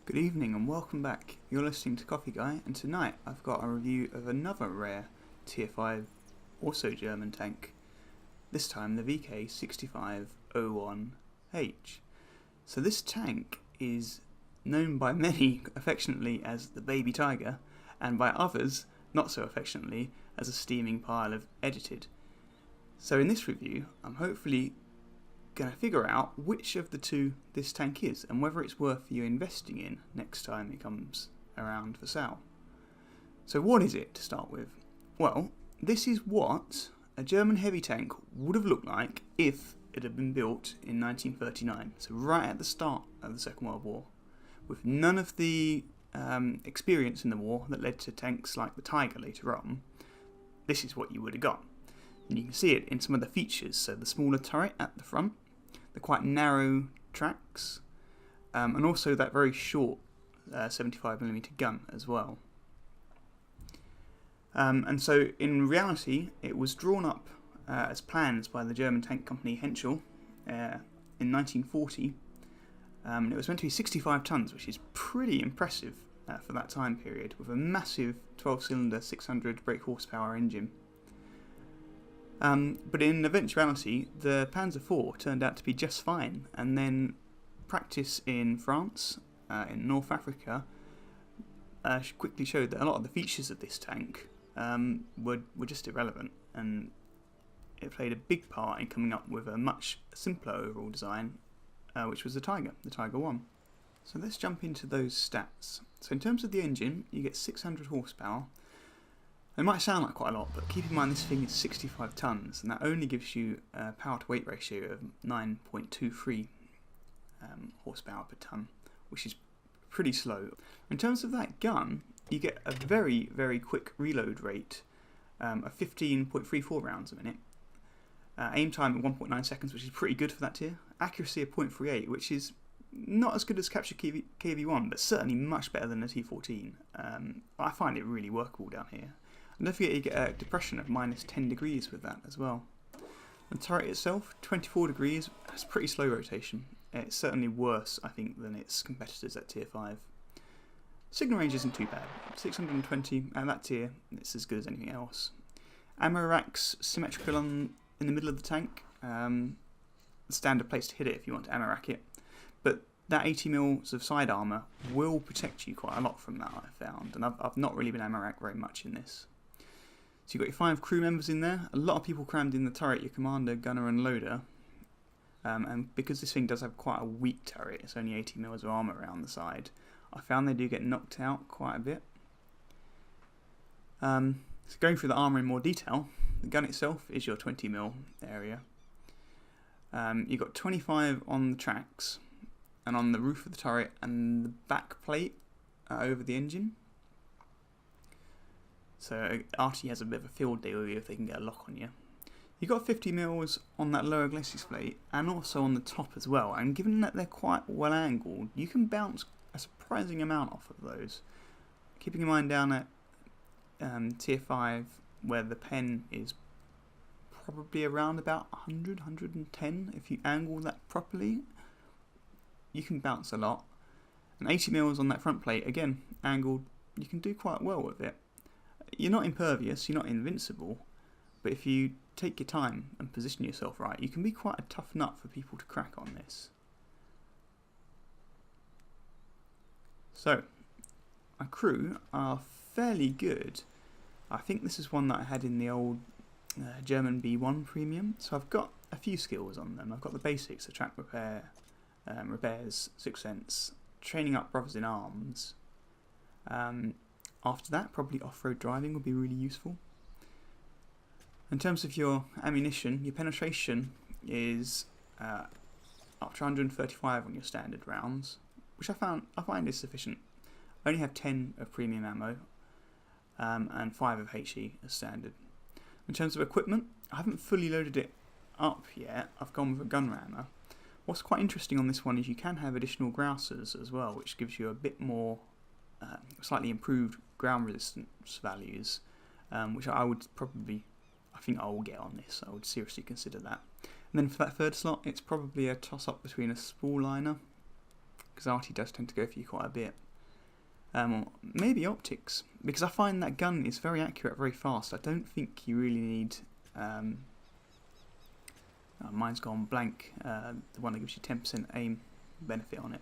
Good evening and welcome back. You're listening to Coffee Guy, and tonight I've got a review of another rare Tier 5, also German tank, this time the VK6501H. So this tank is known by many affectionately as the Baby Tiger, and by others not so affectionately as a steaming pile of edited. So in this review I'm hopefully going to figure out which of the two this tank is and whether it's worth you investing in next time it comes around for sale. So what is it to start with? Well, this is what a German heavy tank would have looked like if it had been built in 1939, so right at the start of the Second World War, with none of the experience in the war that led to tanks like the Tiger later on. This is what you would have got. And you can see it in some of the features, so the smaller turret at the front, the quite narrow tracks, and also that very short 75mm gun as well. And so in reality it was drawn up as plans by the German tank company Henschel in 1940. It was meant to be 65 tons, which is pretty impressive for that time period, with a massive 12-cylinder 600 brake horsepower engine. But in eventuality, the Panzer IV turned out to be just fine, and then practice in France, in North Africa, quickly showed that a lot of the features of this tank were just irrelevant, and it played a big part in coming up with a much simpler overall design, which was the Tiger 1. So let's jump into those stats. So in terms of the engine, you get 600 horsepower. It might sound like quite a lot, but keep in mind this thing is 65 tons, and that only gives you a power to weight ratio of 9.23 horsepower per ton, which is pretty slow. In terms of that gun, you get a very, very quick reload rate of 15.34 rounds a minute. Aim time at 1.9 seconds, which is pretty good for that tier. Accuracy of 0.38, which is not as good as Capture KV1, but certainly much better than the T14. I find it really workable down here. And don't forget you get a depression of minus 10 degrees with that as well. The turret itself, 24 degrees, has pretty slow rotation. It's certainly worse, I think, than its competitors at tier 5. Signal range isn't too bad. 620 at that tier, it's as good as anything else. Ammo racks symmetrical in the middle of the tank. The standard place to hit it if you want to ammo rack it. But that 80mm of side armour will protect you quite a lot from that, I've found. And I've not really been ammo racked very much in this. So you've got your 5 crew members in there. A lot of people crammed in the turret, your commander, gunner and loader. And because this thing does have quite a weak turret, it's only 80mm of armour around the side, I found they do get knocked out quite a bit. So going through the armour in more detail, the gun itself is your 20mm area. You've got 25 on the tracks, and on the roof of the turret and the back plate over the engine. So RT has a bit of a field day with you if they can get a lock on you. You've got 50mm on that lower glacis plate and also on the top as well, and given that they're quite well angled, you can bounce a surprising amount off of those. Keeping in mind down at tier 5 where the pen is probably around about 100, 110 if you angle that properly, you can bounce a lot. And 80mm on that front plate, again, angled, you can do quite well with it. You're not impervious, you're not invincible, but if you take your time and position yourself right, you can be quite a tough nut for people to crack on this. So, our crew are fairly good. I think this is one that I had in the old German B1 premium, so I've got a few skills on them. I've got the basics, the track repair, repairs, sixth sense, training up brothers in arms. After that, probably off-road driving would be really useful. In terms of your ammunition, your penetration is up to 135 on your standard rounds, which I find is sufficient. I only have 10 of premium ammo and 5 of HE as standard. In terms of equipment, I haven't fully loaded it up yet. I've gone with a gun rammer. What's quite interesting on this one is you can have additional grousers as well, which gives you a bit more slightly improved ground resistance values, which I think I will get on this. I would seriously consider that. And then for that third slot, it's probably a toss-up between a spool liner because arty does tend to go for you quite a bit. Or maybe optics, because I find that gun is very accurate, very fast. I don't think you really need... mine's gone blank, the one that gives you 10% aim benefit on it.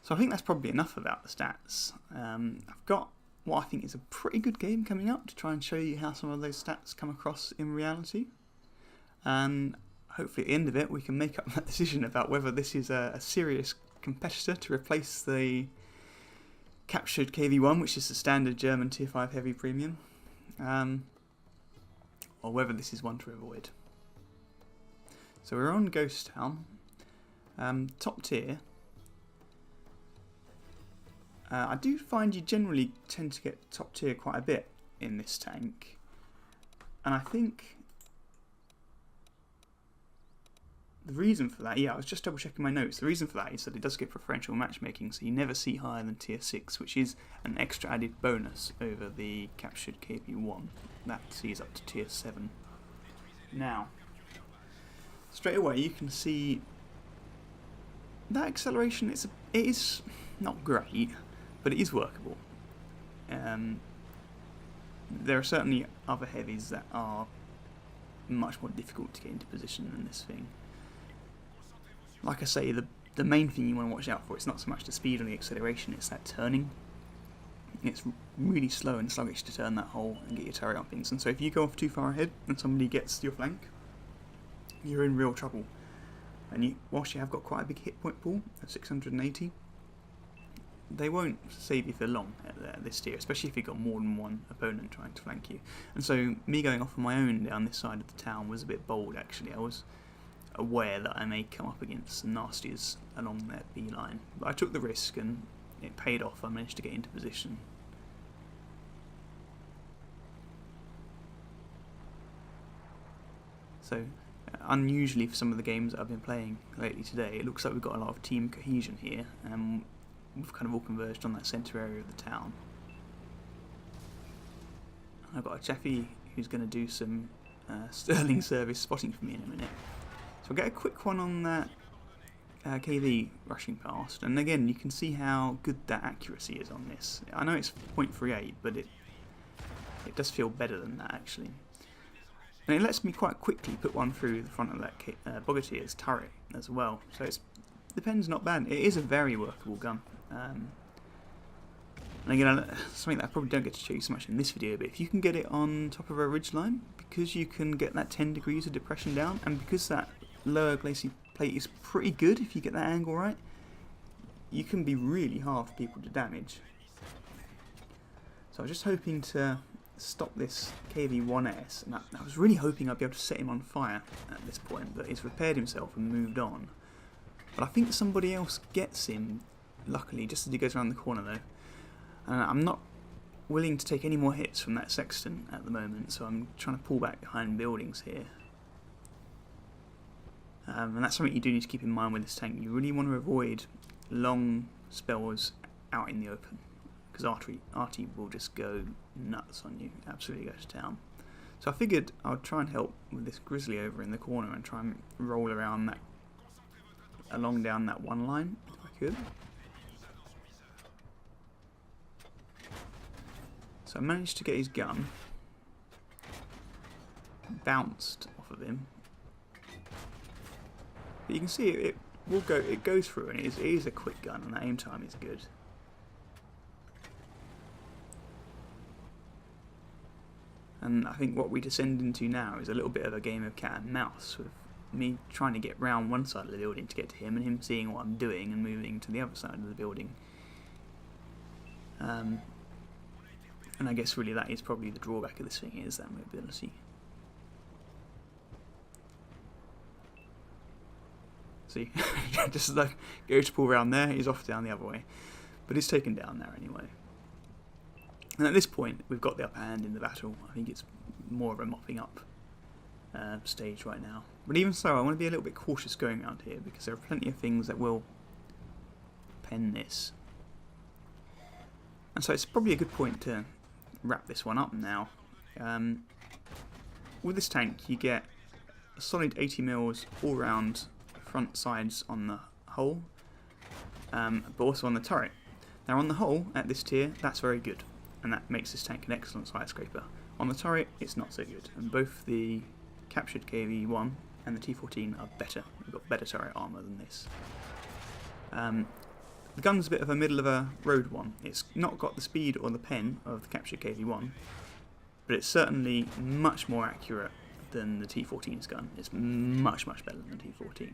So I think that's probably enough about the stats. I've got what I think is a pretty good game coming up to try and show you how some of those stats come across in reality. And hopefully at the end of it we can make up that decision about whether this is a serious competitor to replace the captured KV-1, which is the standard German Tier 5 heavy premium, or whether this is one to avoid. So we're on Ghost Town, top tier. I do find you generally tend to get top tier quite a bit in this tank, and I think the reason for that, I was just double checking my notes, the reason for that is that it does get preferential matchmaking, so you never see higher than tier 6, which is an extra added bonus over the captured KV-1. That sees up to tier 7. Now, straight away you can see that acceleration, it is not great, but it is workable. There are certainly other heavies that are much more difficult to get into position than this thing. Like I say, the main thing you want to watch out for, it's not so much the speed or the acceleration, it's that turning. It's really slow and sluggish to turn that hole and get your turret on things, and so if you go off too far ahead and somebody gets your flank, you're in real trouble. And whilst you have got quite a big hit point pool of 680, they won't save you for long at this tier, especially if you've got more than one opponent trying to flank you. And so me going off on my own down this side of the town was a bit bold actually. I was aware that I may come up against some nasties along that B line, but I took the risk and it paid off. I managed to get into position. So unusually for some of the games that I've been playing lately today, it looks like we've got a lot of team cohesion here, and we've kind of all converged on that centre area of the town. I've got a chaffy who's going to do some sterling service spotting for me in a minute. So I'll get a quick one on that KV rushing past, and again you can see how good that accuracy is on this. I know it's 0.38, but it does feel better than that actually. And it lets me quite quickly put one through the front of that Bogartier's turret as well. So the pen's not bad. It is a very workable gun. And again, something that I probably don't get to show you so much in this video, but if you can get it on top of a ridgeline, because you can get that 10 degrees of depression down, and because that lower glacis plate is pretty good if you get that angle right, you can be really hard for people to damage. So I was just hoping to stop this KV-1S, and I was really hoping I'd be able to set him on fire at this point, but he's repaired himself and moved on. But I think somebody else gets him, luckily, just as he goes around the corner though. And I'm not willing to take any more hits from that sexton at the moment, so I'm trying to pull back behind buildings here. And that's something you do need to keep in mind with this tank. You really want to avoid long spells out in the open, because arty will just go nuts on you, absolutely go to town. So I figured I would try and help with this grizzly over in the corner and try and roll around that, along down that one line, if I could. So I managed to get his gun, bounced off of him. But you can see it goes through, and it is a quick gun, and that aim time is good. And I think what we descend into now is a little bit of a game of cat and mouse, with me trying to get round one side of the building to get to him, and him seeing what I'm doing and moving to the other side of the building. And I guess really that is probably the drawback of this thing, is that mobility. See, just as I go to pull around there, he's off down the other way. But he's taken down there anyway. And at this point, we've got the upper hand in the battle. I think it's more of a mopping up stage right now. But even so, I want to be a little bit cautious going around here, because there are plenty of things that will pen this. And so it's probably a good point to wrap this one up now. With this tank, you get a solid 80 mils all round front sides on the hull, but also on the turret. Now on the whole, at this tier, that's very good, and that makes this tank an excellent side scraper. On the turret, it's not so good, and both the captured KV-1 and the T-14 are better. We've got better turret armour than this. The gun's a bit of a middle of a road one. It's not got the speed or the pen of the captured KV-1, but it's certainly much more accurate than the T-14's gun. It's much better than the T-14.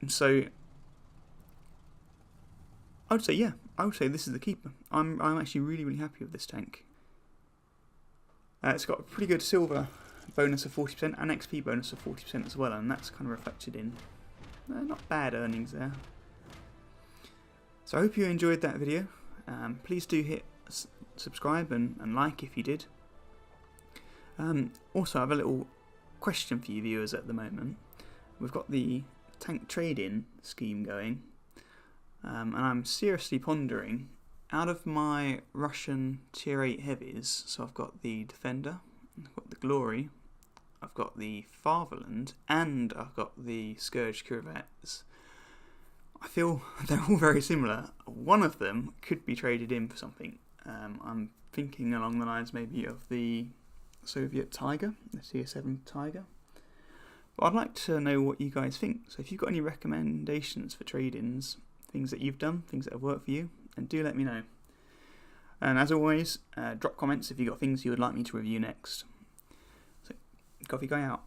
So I would say this is the keeper. I'm actually really happy with this tank. It's got a pretty good silver bonus of 40% and XP bonus of 40% as well, and that's kind of reflected in not bad earnings there. So I hope you enjoyed that video. Please do hit subscribe and like if you did. Also, I have a little question for you viewers at the moment. We've got the tank trade-in scheme going, and I'm seriously pondering, out of my Russian tier 8 heavies, so I've got the Defender, I've got the Glory, I've got the Fatherland, and I've got the Scourge Corvettes. I feel they're all very similar. One of them could be traded in for something. I'm thinking along the lines maybe of the Soviet Tiger, the Tier-7 Tiger. But I'd like to know what you guys think. So if you've got any recommendations for trade-ins, things that you've done, things that have worked for you, and do let me know. And as always, drop comments if you've got things you would like me to review next. So, coffee guy out.